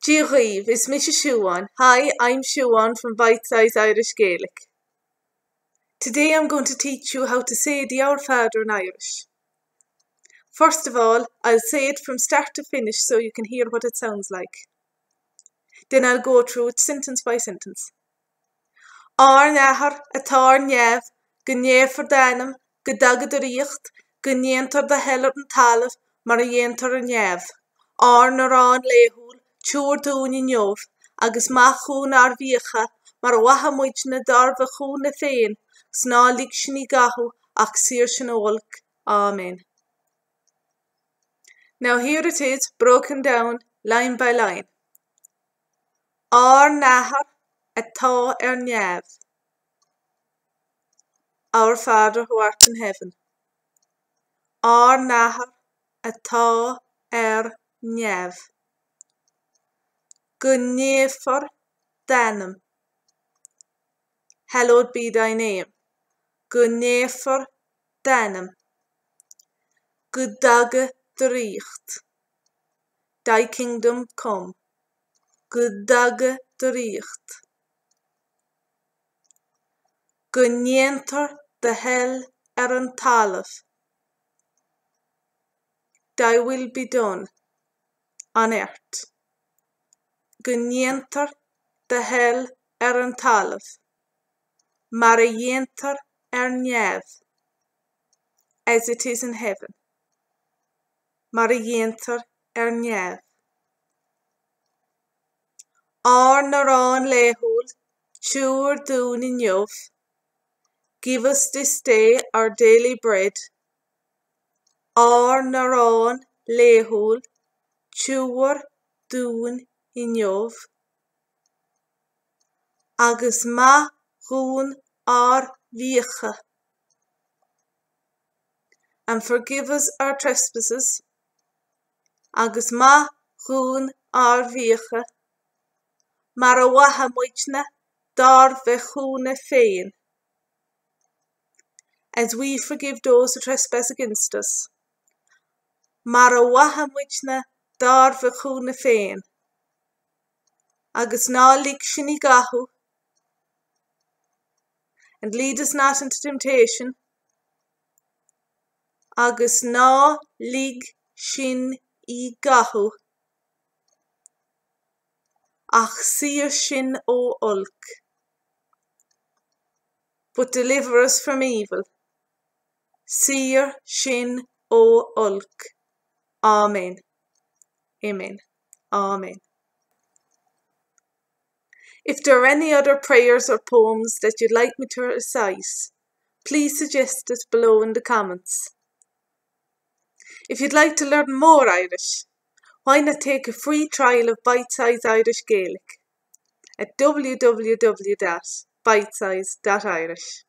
Díoghaibh, is Mrs. Siobhan. Hi, I'm Siobhan from Bite Size Irish Gaelic. Today I'm going to teach you how to say the Our Father in Irish. First of all, I'll say it from start to finish so you can hear what it sounds like. Then I'll go through it sentence by sentence. nAthair, ah-taw nyáv, go nay-fer naamh, go dtaga ríocht, go ndéantar talamh, mar dhéantar nyáv. n-arán lay-hoole, dúinn inniu, agus via-khah via-khah, mar wah-hi-midge-ne vey-koo-nah féin, sná lig sin I gah-hoo ach siar sin olc. Aw-mayn. Now here it is, broken down line by line. nAthair, ah-taw nyáv. Our Father who art in heaven. nAthair, ah-taw nyáv. Go nay-fer naamh. Hallowed be thy name. Go nay-fer naamh. Go dtaga ríocht. Thy kingdom come. Go dtaga ríocht. Go ndéantar thoil an talamh. Thy will be done on earth. Go ndéantar thoil an talamh. Mar dhéantar nyáv. As it is in heaven. Mar dhéantar nyáv. n-arán laethúil, dúinn inniu. Give us this day our daily bread. n-arán laethúil, dúinn inniu. Agus nyav via-khah. And forgive us our trespasses. Agus nyav via-khah. Mar wah-hi-midge-ne vey-koo-nah féin. As we forgive those who trespass against us. Mar wah-hi-midge-ne vey-koo-nah féin. Agus ná lig sin I gah-hoo. And lead us not into temptation. Agus ná lig sin I gah-hoo. Ach siar sin olc. But deliver us from evil. Siar sin olc. Aw-mayn. Amen. Aw-mayn. If there are any other prayers or poems that you'd like me to recite, please suggest it below in the comments. If you'd like to learn more Irish, why not take a free trial of Bite Size Irish Gaelic at www.bitesize.irish.